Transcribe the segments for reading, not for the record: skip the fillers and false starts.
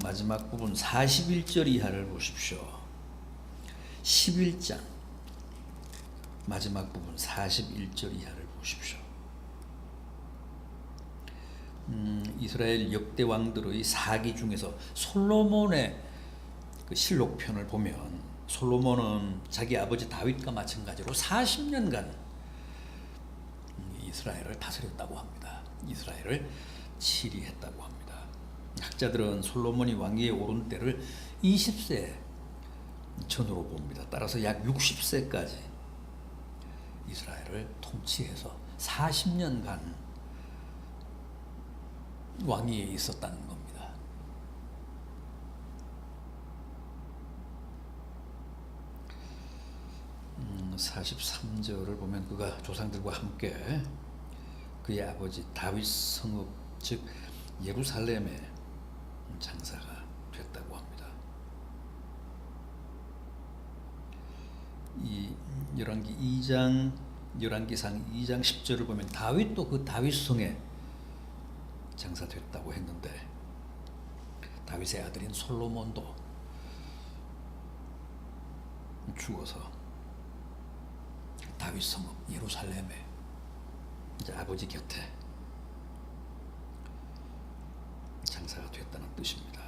마지막 부분 41절 이하를 보십시오. 11장 마지막 부분 41절 이하를 보십시오. 이스라엘 역대 왕들의 사기 중에서 솔로몬의 그 실록편을 보면 솔로몬은 자기 아버지 다윗과 마찬가지로 40년간 이스라엘을 다스렸다고 합니다. 이스라엘을 치리했다고 합니다. 학자들은 솔로몬이 왕위에 오른 때를 20세 전으로 봅니다. 따라서 약 60세까지 이스라엘을 통치해서 40년간 왕위에 있었다는 겁니다. 43절을 보면 그가 조상들과 함께 그의 아버지 다윗 성읍 즉 예루살렘에 장사가 됐다고 합니다. 이 열왕기상 2장 10절을 보면 다윗도 그 다윗성에 장사됐다고 했는데 다윗의 아들인 솔로몬도 죽어서 다윗 성읍 예루살렘에 이제 아버지 곁에 장사가 됐다는 뜻입니다.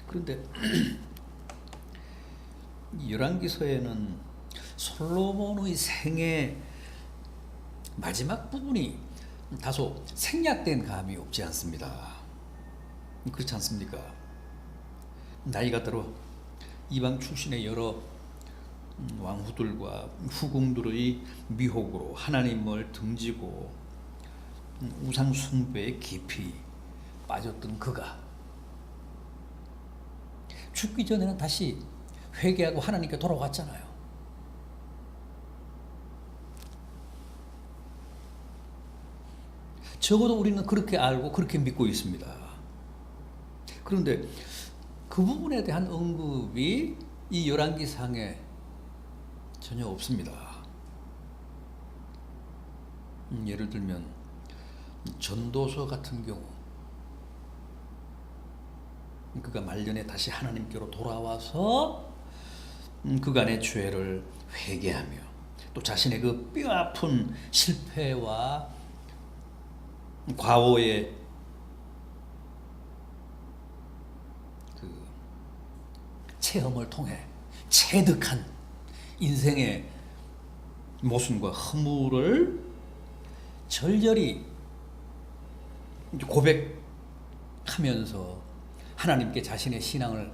그런데 열왕기서에는 솔로몬의 생애 마지막 부분이 다소 생략된 감이 없지 않습니다. 그렇지 않습니까? 나이가 들어 이방 출신의 여러 왕후들과 후궁들의 미혹으로 하나님을 등지고 우상 숭배에 깊이 빠졌던 그가 죽기 전에는 다시 회개하고 하나님께 돌아왔잖아요. 적어도 우리는 그렇게 알고 그렇게 믿고 있습니다. 그런데 그 부분에 대한 언급이 이 열왕기상에 전혀 없습니다. 예를 들면 전도서 같은 경우 그가 말년에 다시 하나님께로 돌아와서 그간의 죄를 회개하며 또 자신의 그 뼈아픈 실패와 과거의 그 체험을 통해 체득한 인생의 모순과 허물을 절절히 고백하면서 하나님께 자신의 신앙을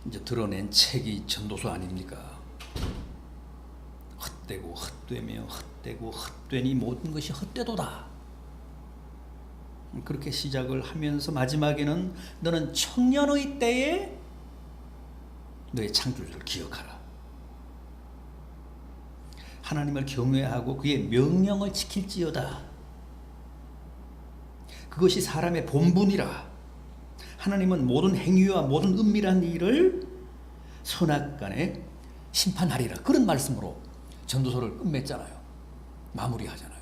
이제 드러낸 책이 전도서 아닙니까? 헛되고 헛되며 헛되고 헛되니 모든 것이 헛되도다. 그렇게 시작을 하면서 마지막에는 너는 청년의 때에 너의 창조주를 기억하라. 하나님을 경외하고 그의 명령을 지킬지어다. 그것이 사람의 본분이라. 하나님은 모든 행위와 모든 은밀한 일을 선악간에 심판하리라. 그런 말씀으로 전도서를 끝맺잖아요. 마무리하잖아요.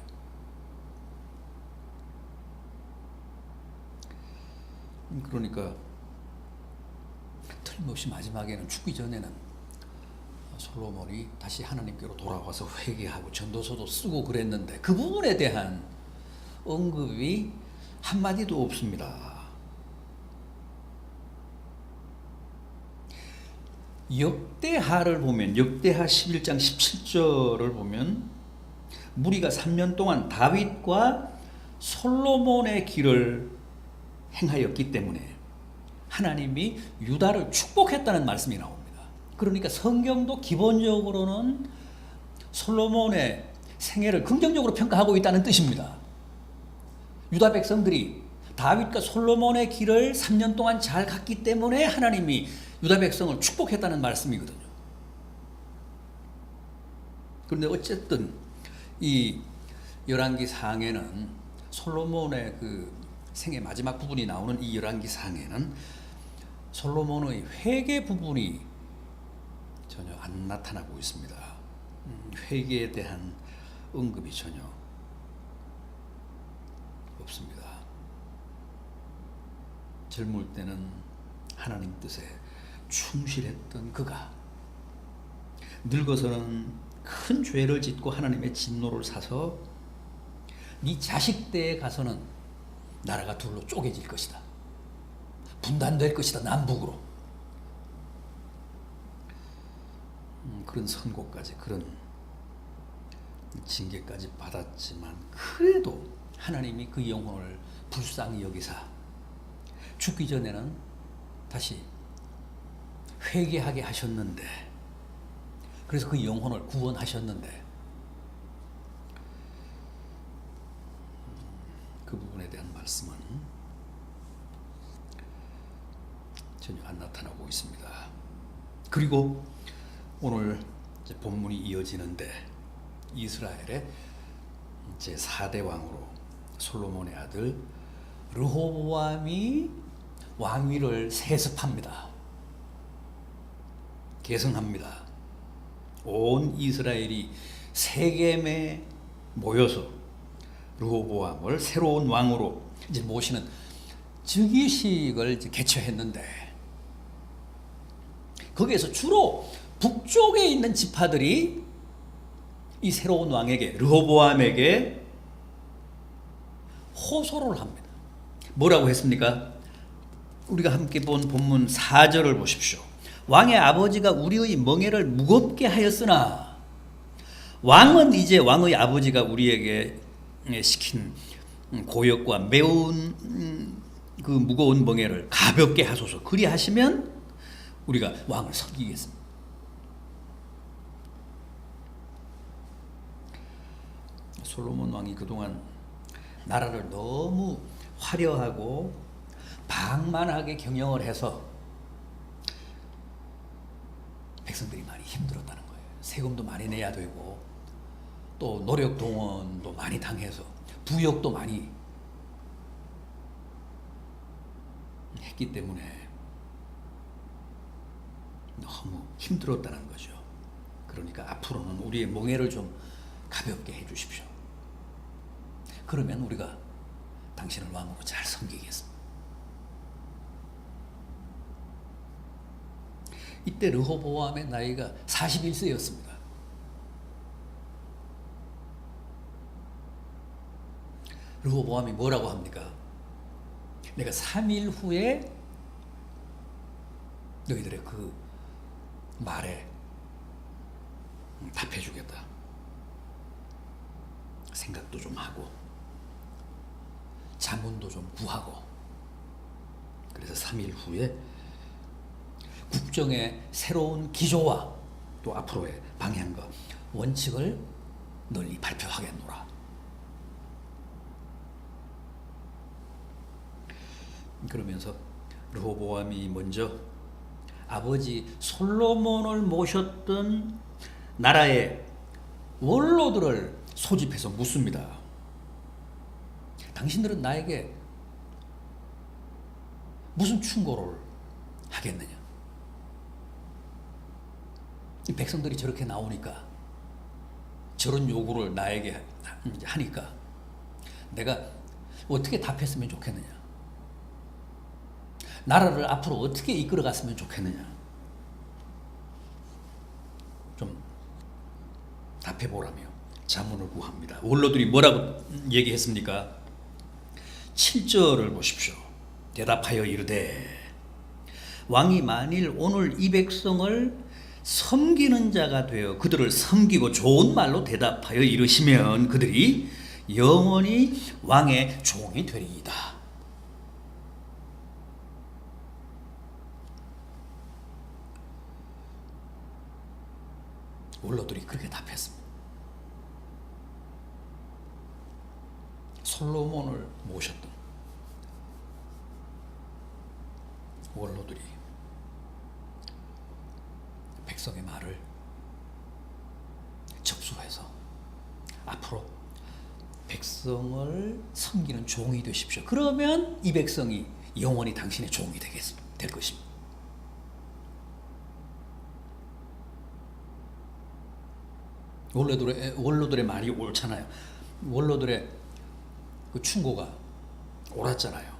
그러니까 틀림없이 마지막에는 죽기 전에는 솔로몬이 다시 하나님께로 돌아와서 회개하고 전도서도 쓰고 그랬는데 그 부분에 대한 언급이 한마디도 없습니다. 역대하를 보면 역대하 11장 17절을 보면 무리가 3년 동안 다윗과 솔로몬의 길을 행하였기 때문에 하나님이 유다를 축복했다는 말씀이 나옵니다. 그러니까 성경도 기본적으로는 솔로몬의 생애를 긍정적으로 평가하고 있다는 뜻입니다. 유다 백성들이 다윗과 솔로몬의 길을 3년 동안 잘 갔기 때문에 하나님이 유다 백성을 축복했다는 말씀이거든요. 그런데 어쨌든 이 열왕기상에는 솔로몬의 그 생애 마지막 부분이 나오는 이 열왕기상에는 솔로몬의 회개 부분이 전혀 안 나타나고 있습니다. 회개에 대한 언급이 전혀 없습니다. 젊을 때는 하나님 뜻에 충실했던 그가 늙어서는 큰 죄를 짓고 하나님의 진노를 사서 네 자식 때에 가서는 나라가 둘로 쪼개질 것이다. 분단될 것이다. 남북으로. 그런 선고까지, 그런 징계까지 받았지만 그래도 하나님이 그 영혼을 불쌍히 여기사 죽기 전에는 다시 회개하게 하셨는데, 그래서 그 영혼을 구원하셨는데, 그 부분에 대한 말씀은 전혀 안 나타나고 있습니다. 그리고 오늘 이제 본문이 이어지는데 이스라엘의 제4대 왕으로 솔로몬의 아들 르호보암이 왕위를 세습합니다. 계승합니다. 온 이스라엘이 세겜에 모여서 르호보암을 새로운 왕으로 이제 모시는 즉위식을 이제 개최했는데, 거기에서 주로 북쪽에 있는 지파들이 이 새로운 왕에게, 르호보암에게 호소를 합니다. 뭐라고 했습니까? 우리가 함께 본 본문 4절을 보십시오. 왕의 아버지가 우리의 멍에를 무겁게 하였으나 왕은 이제 왕의 아버지가 우리에게 시킨 고역과 매운 그 무거운 멍에를 가볍게 하소서. 그리하시면 우리가 왕을 섬기겠습니다. 솔로몬 왕이 그동안 나라를 너무 화려하고 방만하게 경영을 해서 백성들이 많이 힘들었다는 거예요. 세금도 많이 내야 되고 또 노력 동원도 많이 당해서 부역도 많이 했기 때문에 너무 힘들었다는 거죠. 그러니까 앞으로는 우리의 멍에를 좀 가볍게 해 주십시오. 그러면 우리가 당신을 왕으로 잘 섬기겠습니다. 이때 르호보암의 나이가 41세였습니다. 르호보암이 뭐라고 합니까? 내가 3일 후에 너희들의 그 말에 답해주겠다. 생각도 좀 하고 자문도 좀 구하고, 그래서 3일 후에 국정의 새로운 기조와 또 앞으로의 방향과 원칙을 널리 발표하겠노라. 그러면서 르호보암이 먼저 아버지 솔로몬을 모셨던 나라의 원로들을 소집해서 묻습니다. 당신들은 나에게 무슨 충고를 하겠느냐? 이 백성들이 저렇게 나오니까, 저런 요구를 나에게 하니까 내가 어떻게 답했으면 좋겠느냐? 나라를 앞으로 어떻게 이끌어갔으면 좋겠느냐? 좀 답해보라며 자문을 구합니다. 원로들이 뭐라고 얘기했습니까? 7절을 보십시오. 대답하여 이르되 왕이 만일 오늘 이 백성을 섬기는 자가 되어 그들을 섬기고 좋은 말로 대답하여 이르시면 그들이 영원히 왕의 종이 되리이다. 원로들이 그렇게 답했습니다. 솔로몬을 모셨던 원로들이 백성의 말을 접수해서 앞으로 백성을 섬기는 종이 되십시오. 그러면 이 백성이 영원히 당신의 종이 될 것입니다. 원로들의 말이 옳잖아요. 원로들의 그 충고가 옳았잖아요.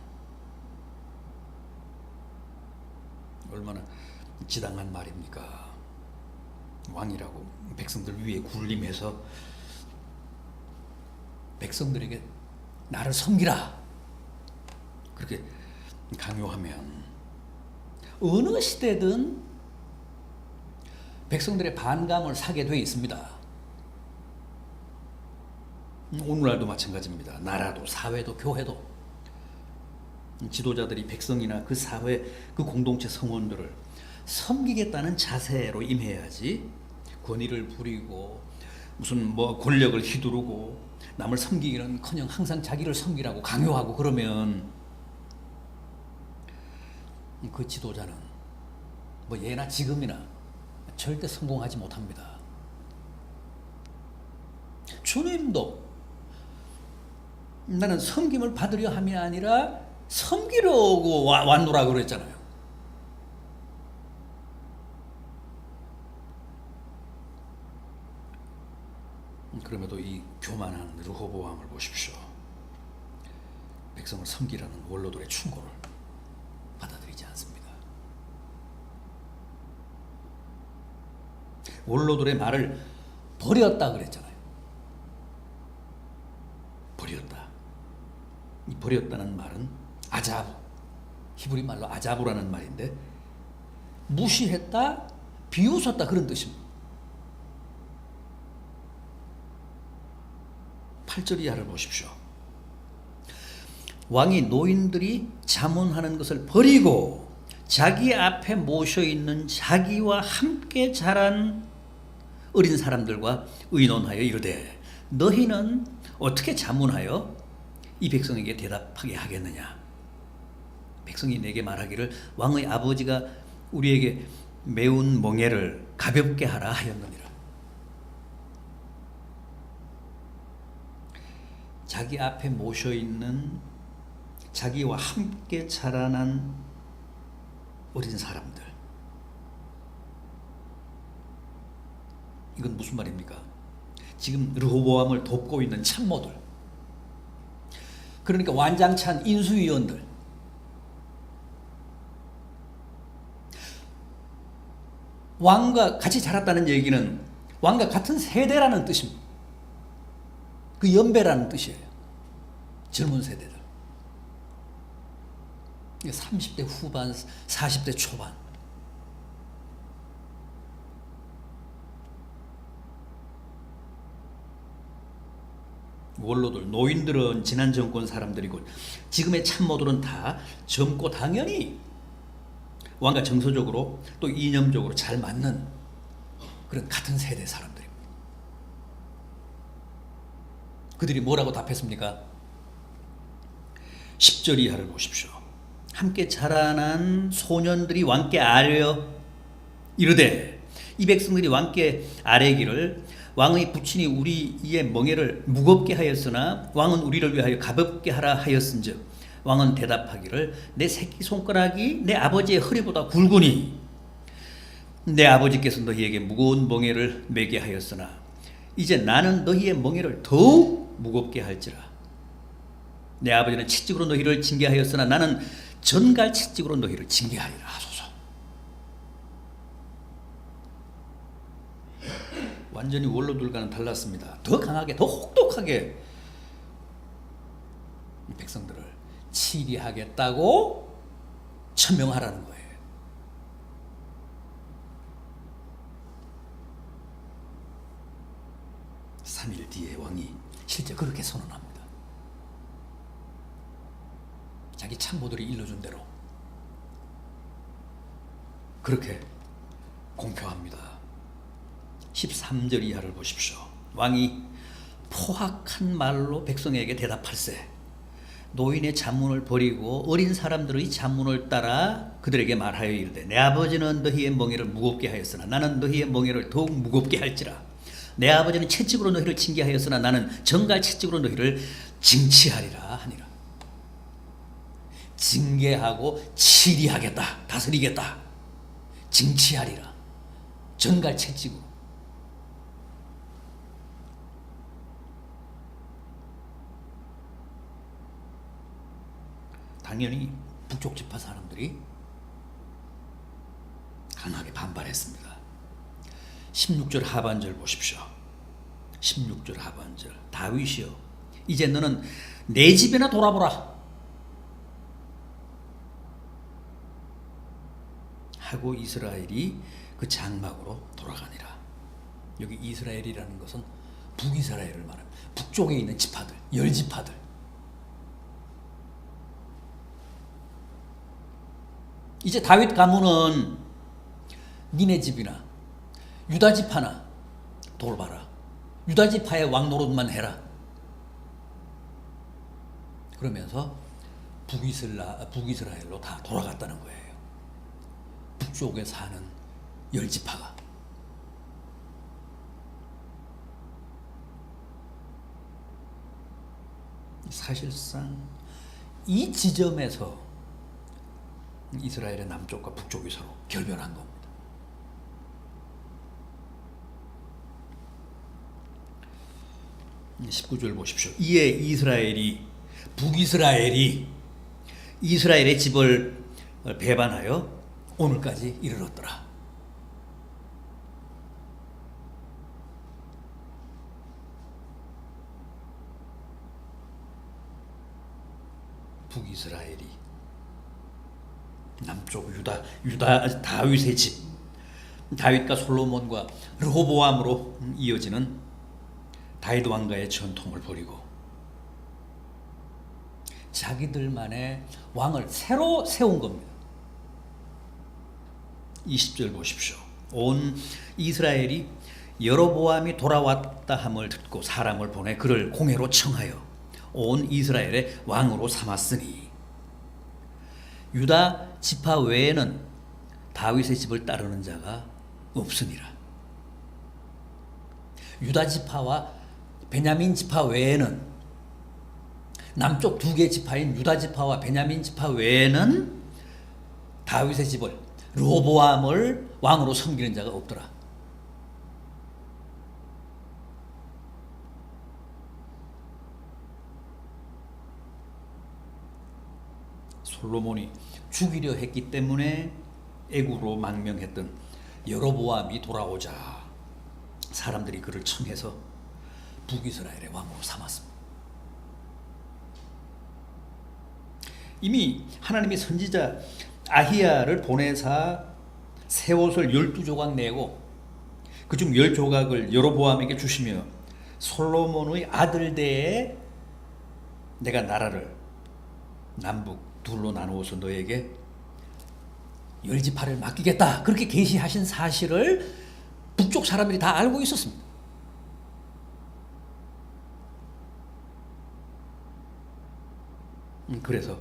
얼마나 지당한 말입니까? 왕이라고 백성들 위에 군림해서 백성들에게 나를 섬기라 그렇게 강요하면 어느 시대든 백성들의 반감을 사게 돼 있습니다. 오늘날도 마찬가지입니다. 나라도 사회도 교회도 지도자들이 백성이나 그 사회 그 공동체 성원들을 섬기겠다는 자세로 임해야지 권위를 부리고 무슨 뭐 권력을 휘두르고 남을 섬기기는커녕 항상 자기를 섬기라고 강요하고 그러면 그 지도자는 뭐 예나 지금이나 절대 성공하지 못합니다. 주님도 나는 섬김을 받으려 함이 아니라 섬기려고 왔노라 그랬잖아요. 그럼에도 이 교만한 르호보암을 보십시오. 백성을 섬기라는 원로들의 충고를 받아들이지 않습니다. 원로들의 말을 버렸다 그랬잖아요. 버렸다. 이 버렸다는 말은 아자브, 히브리 말로 아자브라는 말인데 무시했다, 비웃었다 그런 뜻입니다. 8절 이하를 보십시오. 왕이 노인들이 자문하는 것을 버리고 자기 앞에 모셔있는 자기와 함께 자란 어린 사람들과 의논하여 이르되 너희는 어떻게 자문하여 이 백성에게 대답하게 하겠느냐. 백성이 내게 말하기를 왕의 아버지가 우리에게 매운 멍에를 가볍게 하라 하였느니라. 자기 앞에 모셔있는 자기와 함께 자라난 어린 사람들. 이건 무슨 말입니까? 지금 르호보암을 돕고 있는 참모들, 그러니까 완장찬 인수위원들, 왕과 같이 자랐다는 얘기는 왕과 같은 세대라는 뜻입니다. 그 연배라는 뜻이에요. 젊은 세대들. 30대 후반, 40대 초반. 원로들, 노인들은 지난 정권 사람들이고 지금의 참모들은 다 젊고 당연히 왕과 정서적으로 또 이념적으로 잘 맞는 그런 같은 세대 사람들입니다. 그들이 뭐라고 답했습니까? 10절 이하를 보십시오. 함께 자라난 소년들이 왕께 아뢰어 이르되 이 백성들이 왕께 아뢰기를 왕의 부친이 우리의 멍에를 무겁게 하였으나 왕은 우리를 위하여 가볍게 하라 하였은즉 왕은 대답하기를 내 새끼손가락이 내 아버지의 허리보다 굵으니 내 아버지께서 너희에게 무거운 멍에를 매게 하였으나 이제 나는 너희의 멍에를 더욱 무겁게 할지라. 내 아버지는 채찍으로 너희를 징계하였으나 나는 전갈 채찍으로 너희를 징계하리라 하소서. 완전히 원로들과는 달랐습니다. 더 강하게, 더 혹독하게 백성들을 치리하겠다고 천명하라는 거예요. 삼 일 뒤에 왕이 실제 그렇게 선언합니다. 자기 참모들이 일러준 대로 그렇게 공표합니다. 13절 이하를 보십시오. 왕이 포악한 말로 백성에게 대답할세 노인의 자문을 버리고 어린 사람들의 자문을 따라 그들에게 말하여 이르되 내 아버지는 너희의 멍에를 무겁게 하였으나 나는 너희의 멍에를 더욱 무겁게 할지라. 내 아버지는 채찍으로 너희를 징계하였으나 나는 정갈 채찍으로 너희를 징치하리라 하니라. 징계하고 치리하겠다, 다스리겠다, 징치하리라, 정갈 채찍으로. 당연히 북쪽 지파 사람들이 강하게 반발했습니다. 16절 하반절 보십시오. 16절 하반절. 다윗이여, 이제 너는 내 집에나 돌아보라 하고 이스라엘이 그 장막으로 돌아가니라. 여기 이스라엘이라는 것은 북이스라엘을 말합니다. 북쪽에 있는 지파들, 열 지파들. 이제 다윗 가문은 니네 집이나 유다 지파나 돌봐라. 유다 지파의 왕 노릇만 해라. 그러면서 북이스라엘로 다 돌아갔다는 거예요. 북쪽에 사는 열 지파가. 사실상 이 지점에서 이스라엘의 남쪽과 북쪽이 서로 결별한 겁니다. 음, 19절 보십시오. 이에 북이스라엘이 이스라엘의 집을 배반하여 오늘까지 이르렀더라. 북이스라엘이 남쪽 유다 다윗의 집, 다윗과 솔로몬과 르호보암으로 이어지는 다윗 왕가의 전통을 버리고 자기들만의 왕을 새로 세운 겁니다. 20절 보십시오. 온 이스라엘이 여로보암이 돌아왔다 함을 듣고 사람을 보내 그를 공회로 청하여 온 이스라엘의 왕으로 삼았으니 유다 지파 외에는 다윗의 집을 따르는 자가 없으니라. 유다 지파와 베냐민 지파 외에는, 남쪽 두 개 지파인 유다 지파와 베냐민 지파 외에는 다윗의 집을, 르호보암을 왕으로 섬기는 자가 없더라. 솔로몬이 죽이려 했기 때문에 애국으로 망명했던 여로보암이 돌아오자 사람들이 그를 청해서 북이스라엘의 왕으로 삼았습니다. 이미 하나님이 선지자 아히야를 보내사 새 옷을 12조각 내고 그중 10조각을 여로보암에게 주시며 솔로몬의 아들대에 내가 나라를 남북 둘로 나누어서 너에게 열지파를 맡기겠다, 그렇게 계시하신 사실을 북쪽 사람들이 다 알고 있었습니다. 그래서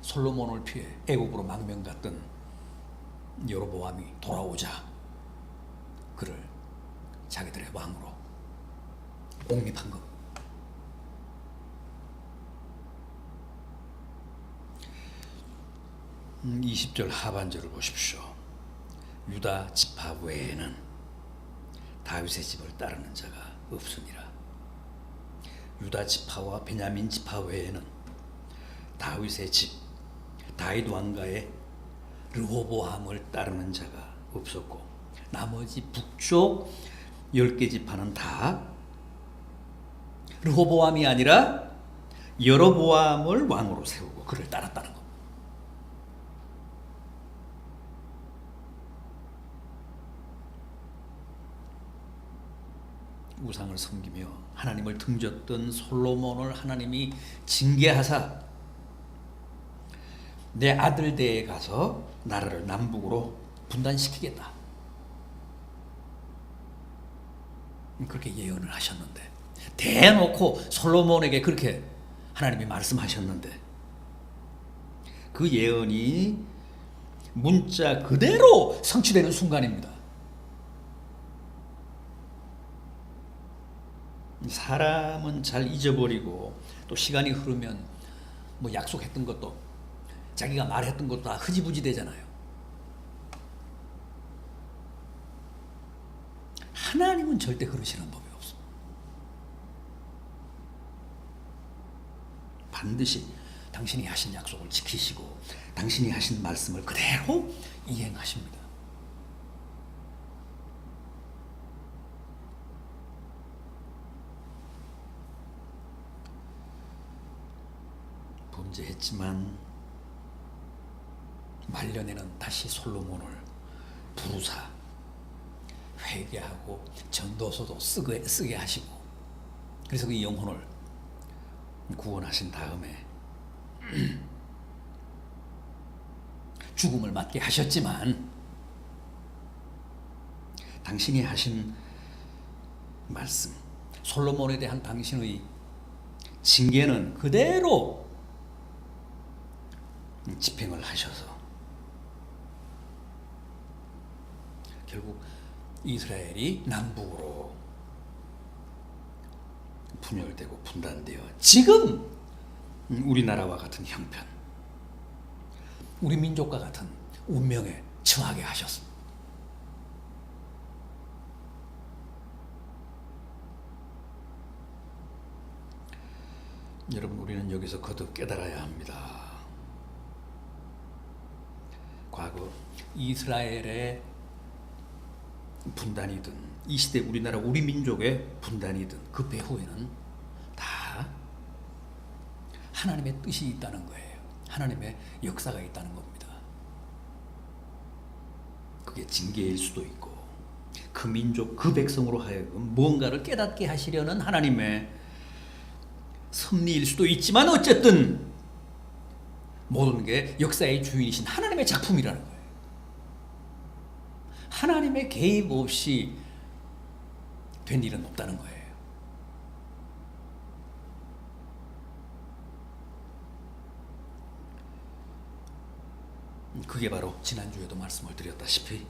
솔로몬을 피해 애국으로 망명 갔던 여로보암이 돌아오자 그를 자기들의 왕으로 옹립한 것. 음, 20절 하반절을 보십시오. 유다 지파 외에는 다윗의 집을 따르는 자가 없으니라. 유다 지파와 베냐민 지파 외에는 다윗의 집, 다윗 왕가의 르호보암을 따르는 자가 없었고 나머지 북쪽 10개 지파는 다 르호보암이 아니라 여로보암을 왕으로 세우고 그를 따랐다는 겁니다. 우상을 섬기며 하나님을 등졌던 솔로몬을 하나님이 징계하사 내 아들대에 가서 나라를 남북으로 분단시키겠다, 그렇게 예언을 하셨는데, 대놓고 솔로몬에게 그렇게 하나님이 말씀하셨는데 그 예언이 문자 그대로 성취되는 순간입니다. 사람은 잘 잊어버리고 또 시간이 흐르면 뭐 약속했던 것도 자기가 말했던 것도 다 흐지부지 되잖아요. 하나님은 절대 그러시는 법이 없습니다. 반드시 당신이 하신 약속을 지키시고 당신이 하신 말씀을 그대로 이행하십니다. 범죄했지만 말년에는 다시 솔로몬을 부르사 회개하고 전도서도 쓰게 하시고, 그래서 그 영혼을 구원하신 다음에 죽음을 맞게 하셨지만 당신이 하신 말씀, 솔로몬에 대한 당신의 징계는 그대로 집행을 하셔서 결국 이스라엘이 남북으로 분열되고 분단되어 지금 우리나라와 같은 형편, 우리 민족과 같은 운명에 처하게 하셨습니다. 여러분, 우리는 여기서 거듭 깨달아야 합니다. 과거 이스라엘의 분단이든 이 시대 우리나라 우리 민족의 분단이든 그 배후에는 다 하나님의 뜻이 있다는 거예요. 하나님의 역사가 있다는 겁니다. 그게 징계일 수도 있고 그 민족 그 백성으로 하여금 무언가를 깨닫게 하시려는 하나님의 섭리일 수도 있지만 어쨌든 모든 게 역사의 주인이신 하나님의 작품이라는 거예요. 하나님의 개입 없이 된 일은 없다는 거예요. 그게 바로 지난주에도 말씀을 드렸다시피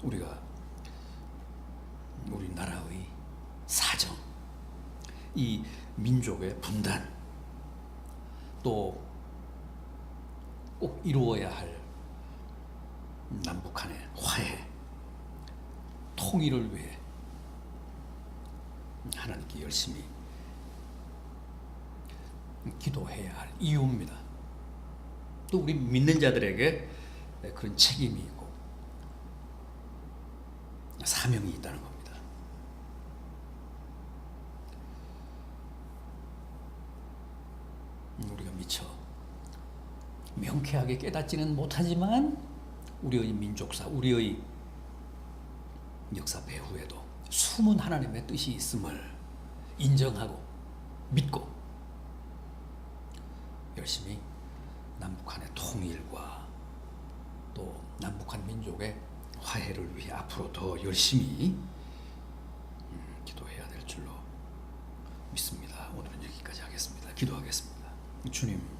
우리가 우리나라의 사정, 이 민족의 분단, 또 꼭 이루어야 할 남북한의 화해, 통일을 위해 하나님께 열심히 기도해야 할 이유입니다. 또 우리 믿는 자들에게 그런 책임이 있고 사명이 있다는 겁니다. 우리가 미처 명쾌하게 깨닫지는 못하지만 우리의 민족사, 우리의 역사 배후에도 숨은 하나님의 뜻이 있음을 인정하고 믿고 열심히 남북한의 통일과 또 남북한 민족의 화해를 위해 앞으로 더 열심히 기도해야 될 줄로 믿습니다. 오늘은 여기까지 하겠습니다. 기도하겠습니다. 주님,